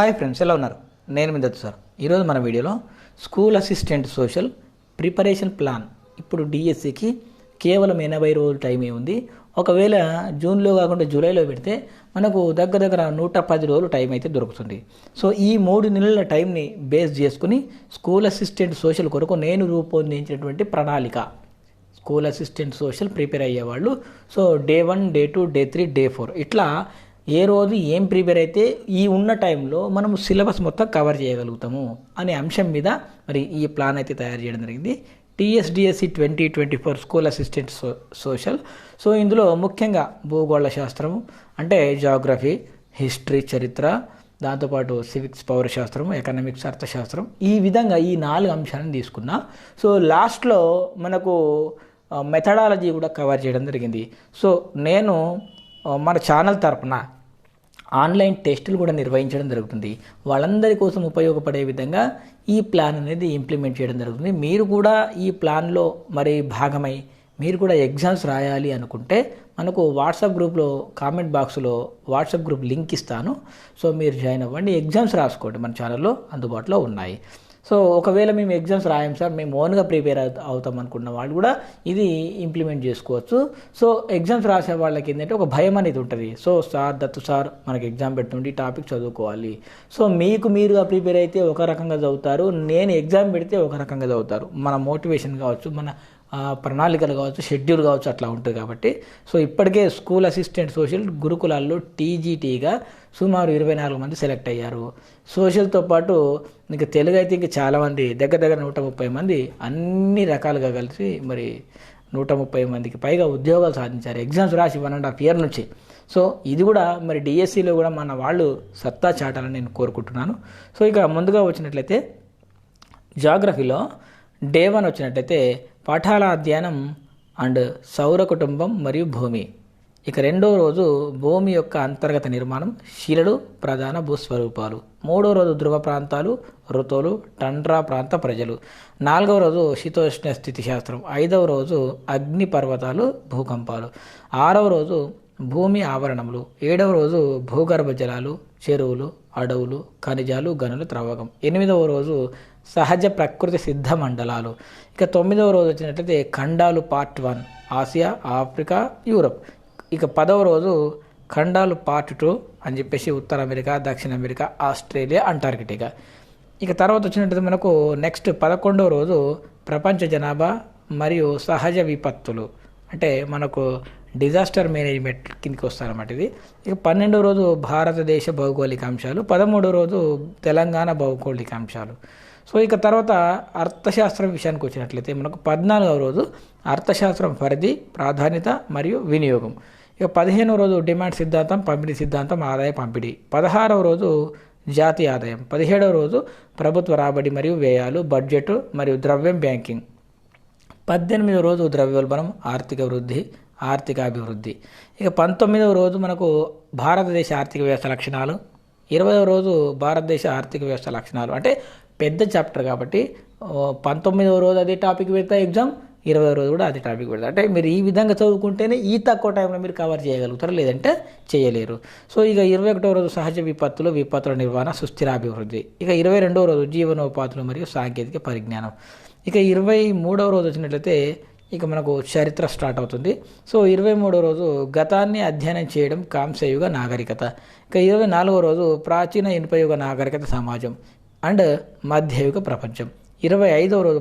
Hi friends, ఎలా ఉన్నారు? నేను మీ దత్తు సార్. ఈరోజు మన వీడియోలో school assistant social preparation plan. ఇప్పుడు డిఎస్సికి కేవలం 80 రోజులు టైమే ఉంది. ఒకవేళ జూన్లో కాకుండా జూలైలో పెడితే మనకు దగ్గర 110 రోజులు టైం అయితే దొరుకుతుంది. సో ఈ 3 నెలల టైంని బేస్ చేసుకుని స్కూల్ అసిస్టెంట్ సోషల్ కొరకు నేను రూపొందించినటువంటి ప్రణాళిక. స్కూల్ అసిస్టెంట్ సోషల్ ప్రిపేర్ అయ్యేవాళ్ళు so day 1, day 2, day 3, day 4 ఇట్లా ఏ రోజు ఏం ప్రిపేర్ అయితే ఈ ఉన్న టైంలో మనము సిలబస్ మొత్తం కవర్ చేయగలుగుతాము అనే అంశం మీద మరి ఈ ప్లాన్ అయితే తయారు చేయడం జరిగింది. TSDSC 2024 school assistant social. So ఇందులో ముఖ్యంగా భూగోళ శాస్త్రము అంటే జాగ్రఫీ, హిస్టరీ చరిత్ర, దాంతోపాటు సివిక్స్ పౌరశాస్త్రం, ఎకనామిక్స్ అర్థశాస్త్రం, ఈ విధంగా ఈ 4 అంశాలను తీసుకున్నా. సో లాస్ట్లో మనకు మెథడాలజీ కూడా కవర్ చేయడం జరిగింది. సో నేను మన ఛానల్ తరపున ఆన్లైన్ టెస్టులు కూడా నిర్వహించడం జరుగుతుంది. వాళ్ళందరి కోసం ఉపయోగపడే విధంగా ఈ ప్లాన్ అనేది ఇంప్లిమెంట్ చేయడం జరుగుతుంది. మీరు కూడా ఈ ప్లాన్లో మరి భాగమై మీరు కూడా ఎగ్జామ్స్ రాయాలి అనుకుంటే మనకు వాట్సాప్ గ్రూప్లో కామెంట్ బాక్స్లో వాట్సాప్ గ్రూప్ లింక్ ఇస్తాను. సో మీరు జాయిన్ అవ్వండి, ఎగ్జామ్స్ రాసుకోండి. మన ఛానల్లో అందుబాటులో ఉన్నాయి. సో ఒకవేళ మేము ఎగ్జామ్స్ రాయం సార్, మేము ఓన్గా ప్రిపేర్ అవుతాం అనుకున్న వాళ్ళు కూడా ఇది ఇంప్లిమెంట్ చేసుకోవచ్చు. సో ఎగ్జామ్స్ రాసే వాళ్ళకి ఏంటంటే ఒక భయం అనేది ఉంటుంది. సో సార్ దత్తు సార్ మనకి ఎగ్జామ్ పెడుతుంటే టాపిక్ చదువుకోవాలి. సో మీరుగా ప్రిపేర్ అయితే ఒక రకంగా చదువుతారు, నేను ఎగ్జామ్ పెడితే ఒక రకంగా చదువుతారు. మన మోటివేషన్ కావచ్చు, మన ప్రణాళికలు కావచ్చు, షెడ్యూల్ కావచ్చు, అట్లా ఉంటుంది. కాబట్టి సో ఇప్పటికే స్కూల్ అసిస్టెంట్ సోషల్ గురుకులాల్లో టీజీటీగా సుమారు 24 మంది సెలెక్ట్ అయ్యారు. సోషల్తో పాటు ఇంకా తెలుగు అయితే ఇంకా చాలామంది దగ్గర 130 మంది అన్ని రకాలుగా కలిసి మరి 130 మందికి పైగా ఉద్యోగాలు సాధించారు ఎగ్జామ్స్ రాసి 1.5 year నుంచి. సో ఇది కూడా మరి డిఎస్సిలో కూడా మన వాళ్ళు సత్తా చాటాలని నేను కోరుకుంటున్నాను. సో ఇక ముందుగా వచ్చినట్లయితే జాగ్రఫీలో డే 1 వచ్చినట్లయితే పాఠాల అధ్యయనం అండ్ సౌర కుటుంబం మరియు భూమి. ఇక రెండవ రోజు భూమి యొక్క అంతర్గత నిర్మాణం, శిలలు, ప్రధాన భూస్వరూపాలు. మూడవ రోజు ధృవ ప్రాంతాలు, ఋతువులు, టండ్రా ప్రాంత ప్రజలు. 4వ రోజు శీతోష్ణ స్థితి శాస్త్రం. 5వ రోజు అగ్ని పర్వతాలు, భూకంపాలు. 6వ రోజు భూమి ఆవరణములు. 7వ రోజు భూగర్భ జలాలు, చెరువులు, అడవులు, ఖనిజాలు, గనులు, త్రవ్వకం. 8వ రోజు సహజ ప్రకృతి సిద్ధ మండలాలు. ఇక 9వ రోజు వచ్చినట్లయితే ఖండాలు పార్ట్ 1 ఆసియా, ఆఫ్రికా, యూరప్. ఇక 10వ రోజు ఖండాలు పార్ట్ 2 అని చెప్పేసి ఉత్తర అమెరికా, దక్షిణ అమెరికా, ఆస్ట్రేలియా, అంటార్కిటికా. ఇక తర్వాత వచ్చినట్లయితే మనకు నెక్స్ట్ 11వ రోజు ప్రపంచ జనాభా మరియు సహజ విపత్తులు అంటే మనకు డిజాస్టర్ మేనేజ్మెంట్ కిందకి వస్తారన్నమాట ఇది. ఇక 12వ రోజు భారతదేశ భౌగోళిక అంశాలు. 13వ రోజు తెలంగాణ భౌగోళిక అంశాలు. సో ఇక తర్వాత అర్థశాస్త్రం విషయానికి వచ్చినట్లయితే మనకు 14వ రోజు అర్థశాస్త్రం పరిధి, ప్రాధాన్యత మరియు వినియోగం. ఇక 15వ రోజు డిమాండ్ సిద్ధాంతం, పంపిణీ సిద్ధాంతం, ఆదాయ పంపిణీ. 16వ రోజు జాతీయ ఆదాయం. 17వ రోజు ప్రభుత్వ రాబడి మరియు వ్యయాలు, బడ్జెట్ మరియు ద్రవ్యం, బ్యాంకింగ్. 18వ రోజు ద్రవ్యోల్బణం, ఆర్థిక వృద్ధి, ఆర్థికాభివృద్ధి. ఇక 19వ రోజు మనకు భారతదేశ ఆర్థిక వ్యవస్థ లక్షణాలు. 20వ రోజు భారతదేశ ఆర్థిక వ్యవస్థ లక్షణాలు. అంటే పెద్ద చాప్టర్ కాబట్టి 19వ రోజు అదే టాపిక్ పెడతా ఎగ్జామ్, 20వ రోజు కూడా అదే టాపిక్ పెడతా. అంటే మీరు ఈ విధంగా చదువుకుంటేనే ఈ తక్కువ టైంలో మీరు కవర్ చేయగలుగుతారు, లేదంటే చేయలేరు. సో ఇక 21వ రోజు సహజ విపత్తులు, విపత్తుల నిర్వహణ, సుస్థిరాభివృద్ధి. ఇక 22వ రోజు జీవనోపాధులు మరియు సాంకేతిక పరిజ్ఞానం. ఇక 23వ రోజు వచ్చినట్లయితే ఇక మనకు చరిత్ర స్టార్ట్ అవుతుంది. సో 23వ రోజు గతాన్ని అధ్యయనం చేయడం, కాంస్యయుగ నాగరికత. ఇక 24వ రోజు ప్రాచీన ఇనుపయుగ నాగరికత సమాజం అండ్ మధ్యయుగ ప్రపంచం. 25వ రోజు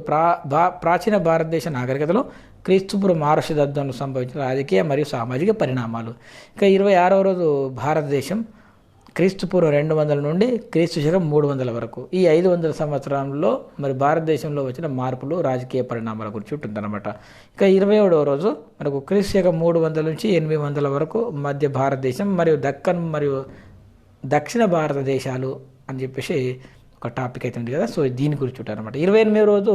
ప్రాచీన భారతదేశ నాగరికతలో క్రీస్తుపూర్వ మారుషదత్వంలో సంభవించిన రాజకీయ మరియు సామాజిక పరిణామాలు. ఇక 26వ రోజు భారతదేశం క్రీస్తుపూర్వం 200 నుండి క్రీస్తు శకం 300 వరకు. ఈ 500 సంవత్సరాల్లో మరి భారతదేశంలో వచ్చిన మార్పులు, రాజకీయ పరిణామాల గురించి ఉంటుందన్నమాట. ఇక 27వ రోజు మనకు క్రీస్తు శకం 300 నుంచి 800 వరకు మధ్య భారతదేశం మరియు దక్కన్ మరియు దక్షిణ భారతదేశాలు అని చెప్పేసి ఒక టాపిక్ అయితే ఉంది కదా. సో దీని గురించి ఉంటారనమాట. 28వ రోజు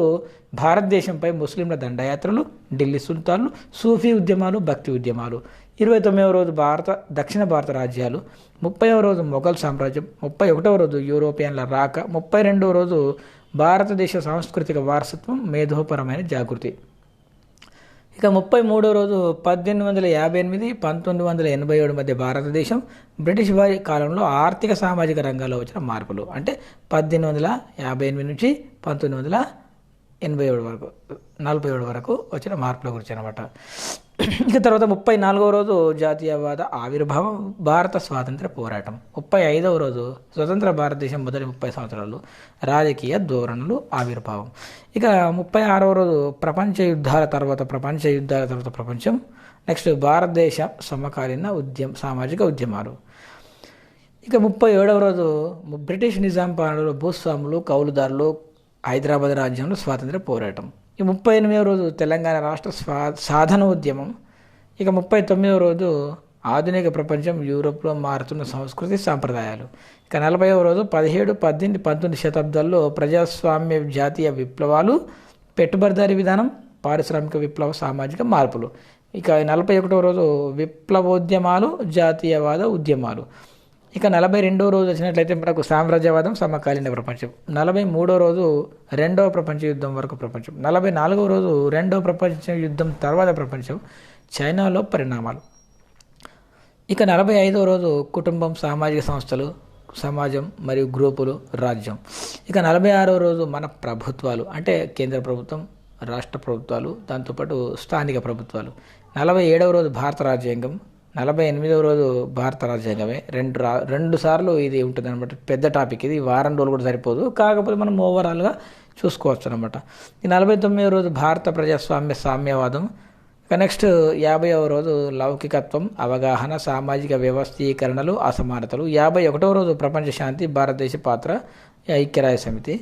భారతదేశంపై ముస్లింల దండయాత్రలు, ఢిల్లీ సుల్తాన్లు, సూఫీ ఉద్యమాలు, భక్తి ఉద్యమాలు. 29వ రోజు దక్షిణ భారత రాజ్యాలు. 30వ రోజు మొఘల్ సామ్రాజ్యం. 31వ రోజు యూరోపియన్ల రాక. 32వ రోజు భారతదేశ సాంస్కృతిక వారసత్వం, మేధోపరమైన జాగృతి. ఇక 33వ రోజు 1858 1987 మధ్య భారతదేశం బ్రిటిష్ వారి కాలంలో ఆర్థిక సామాజిక రంగాల్లో వచ్చిన మార్పులు. అంటే 1858 నుంచి 1987 వరకు 47 వరకు వచ్చిన మార్పుల గురించి అనమాట. ఇక తర్వాత 34వ రోజు జాతీయవాద ఆవిర్భావం, భారత స్వాతంత్ర పోరాటం. 35వ రోజు స్వతంత్ర భారతదేశం మొదటి 30 సంవత్సరాలు, రాజకీయ ధోరణులు ఆవిర్భావం. ఇక 36వ రోజు ప్రపంచ యుద్ధాల తర్వాత ప్రపంచం. నెక్స్ట్ భారతదేశ సమకాలీన సామాజిక ఉద్యమాలు. ఇక 37వ రోజు బ్రిటిష్ నిజాం పాలనలో భూస్వాములు, కౌలుదారులు, హైదరాబాద్ రాజ్యంలో స్వాతంత్ర పోరాటం. ఈ 38వ రోజు తెలంగాణ రాష్ట్ర సాధన ఉద్యమం. ఇక 39వ రోజు ఆధునిక ప్రపంచం, యూరోప్లో మారుతున్న సంస్కృతి సాంప్రదాయాలు. ఇక 40వ రోజు 17, 18, 19 శతాబ్దాల్లో ప్రజాస్వామ్య జాతీయ విప్లవాలు, పెట్టుబడిదారీ విధానం, పారిశ్రామిక విప్లవ, సామాజిక మార్పులు. ఇక 41వ రోజు విప్లవోద్యమాలు, జాతీయవాద ఉద్యమాలు. ఇక 42వ రోజు వచ్చినట్లయితే మనకు సామ్రాజ్యవాదం, సమకాలీన ప్రపంచం. 43వ రోజు రెండవ ప్రపంచ యుద్ధం వరకు ప్రపంచం. 44వ రోజు రెండవ ప్రపంచ యుద్ధం తర్వాత ప్రపంచం, చైనాలో పరిణామాలు. ఇక 45వ రోజు కుటుంబం, సామాజిక సంస్థలు, సమాజం మరియు గ్రూపులు, రాజ్యం. ఇక 46వ రోజు మన ప్రభుత్వాలు, అంటే కేంద్ర ప్రభుత్వం, రాష్ట్ర ప్రభుత్వాలు, దాంతోపాటు స్థానిక ప్రభుత్వాలు. 47వ రోజు భారత రాజ్యాంగం. 48వ రోజు భారత రాజ్యాంగమే. రెండు సార్లు ఇది ఉంటుంది అనమాట. పెద్ద టాపిక్ ఇది, వారం రోజులు కూడా సరిపోదు, కాకపోతే మనం ఓవరాల్గా చూసుకోవచ్చు అనమాట. ఈ 49వ రోజు భారత ప్రజాస్వామ్య సామ్యవాదం. నెక్స్ట్ 50వ రోజు లౌకికత్వం, అవగాహన, సామాజిక వ్యవస్థీకరణలు, అసమానతలు. 51వ రోజు ప్రపంచ శాంతి, భారతదేశ పాత్ర, ఐక్యరాజ్య సమితి.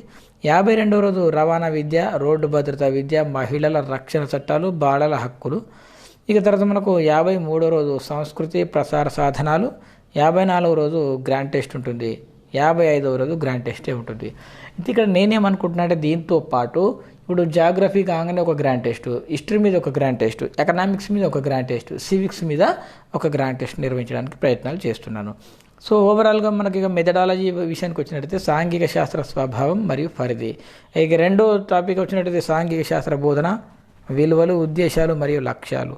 52వ రోజు రవాణా విద్య, రోడ్డు భద్రతా విద్య, మహిళల రక్షణ చట్టాలు, బాలల హక్కులు. ఇక తర్వాత మనకు 53వ రోజు సంస్కృతి ప్రసార సాధనాలు. 54వ రోజు గ్రాండ్ టెస్ట్ ఉంటుంది. 55వ రోజు గ్రాండ్ టెస్టే ఉంటుంది. ఇక్కడ నేనేమనుకుంటున్నా అంటే దీంతో పాటు ఇప్పుడు జాగ్రఫీ కాగానే ఒక గ్రాండ్ టెస్ట్, హిస్టరీ మీద ఒక గ్రాండ్ టెస్ట్, ఎకనామిక్స్ మీద ఒక గ్రాండ్ టెస్ట్, సివిక్స్ మీద ఒక గ్రాండ్ టెస్ట్ నిర్వహించడానికి ప్రయత్నాలు చేస్తున్నాను. సో ఓవరాల్గా మనకి ఇక మెథడాలజీ విషయానికి వచ్చినట్టయితే సాంఘిక శాస్త్ర స్వభావం మరియు పరిధి. ఇక రెండో టాపిక్ వచ్చినట్టయితే సాంఘిక శాస్త్ర బోధన, విలువలు, ఉద్దేశాలు మరియు లక్ష్యాలు.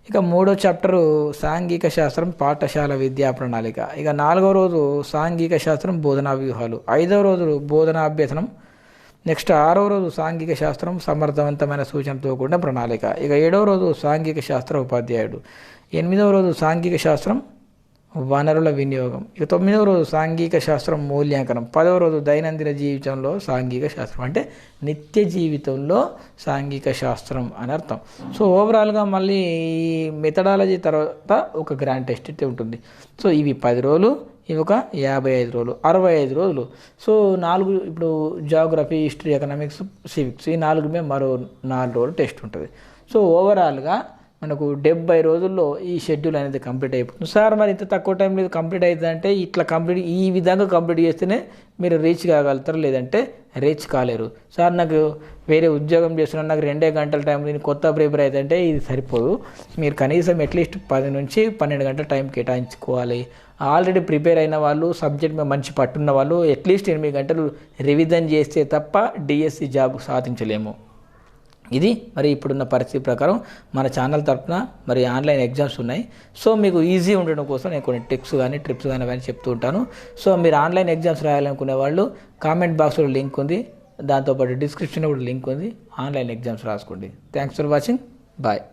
ఇక 3వ చాప్టరు సాంఘిక శాస్త్రం, పాఠశాల విద్యా ప్రణాళిక. ఇక 4వ రోజు సాంఘిక శాస్త్రం, బోధనా వ్యూహాలు. 5వ రోజు బోధనా అభ్యసనం. నెక్స్ట్ 6వ రోజు సాంఘిక శాస్త్రం, సమర్థవంతమైన సూచనతో కూడిన ప్రణాళిక. ఇక 7వ రోజు సాంఘిక శాస్త్ర ఉపాధ్యాయుడు. 8వ రోజు సాంఘిక శాస్త్రం, వనరుల వినియోగం. ఇక 9వ రోజు సాంఘిక శాస్త్రం, మూల్యాంకనం. 10వ రోజు దైనందిన జీవితంలో సాంఘిక శాస్త్రం, అంటే నిత్య జీవితంలో సాంఘిక శాస్త్రం అని అర్థం. సో ఓవరాల్గా మళ్ళీ ఈ మెథడాలజీ తర్వాత ఒక గ్రాండ్ టెస్ట్ అయితే ఉంటుంది. సో ఇవి 10 రోజులు, ఇవి ఒక 55 రోజులు, 65 రోజులు. సో 4 ఇప్పుడు జాగ్రఫీ, హిస్టరీ, ఎకనామిక్స్, సివిక్స్, ఈ 4 మరో 4 రోజులు టెస్ట్ ఉంటుంది. సో ఓవరాల్గా మనకు 70 రోజుల్లో ఈ షెడ్యూల్ అనేది కంప్లీట్ అయిపోతుంది. సార్ మరి ఇంత తక్కువ టైంలో ఇది కంప్లీట్ అవుతుందంటే ఇట్లా ఈ విధంగా కంప్లీట్ చేస్తేనే మీరు రీచ్ కాగలుగుతారు, లేదంటే రీచ్ కాలేరు. సార్ నాకు వేరే ఉద్యోగం చేస్తున్నాను, నాకు 2 గంటల టైం, నేను కొత్త ప్రిపేర్ అవుతుందంటే ఇది సరిపోదు. మీరు కనీసం అట్లీస్ట్ 10 నుంచి 12 గంటల టైం కేటాయించుకోవాలి. ఆల్రెడీ ప్రిపేర్ అయిన వాళ్ళు, సబ్జెక్ట్ మీద మంచి పట్టున్న వాళ్ళు అట్లీస్ట్ 8 గంటలు రివిజన్ చేస్తే తప్ప డిఎస్సి జాబ్ సాధించలేము. ఇది మరి ఇప్పుడున్న పరిస్థితి ప్రకారం మన ఛానల్ తరఫున మరి ఆన్లైన్ ఎగ్జామ్స్ ఉన్నాయి. సో మీకు ఈజీ ఉండడం కోసం నేను కొన్ని టిప్స్ కానీ ట్రిప్స్ కానీ అవన్నీ చెప్తూ ఉంటాను. సో మీరు ఆన్లైన్ ఎగ్జామ్స్ రాయాలనుకునే వాళ్ళు కామెంట్ బాక్స్లో లింక్ ఉంది, దాంతోపాటు డిస్క్రిప్షన్లో కూడా లింక్ ఉంది. ఆన్లైన్ ఎగ్జామ్స్ రాసుకోండి. Thanks for watching. బాయ్.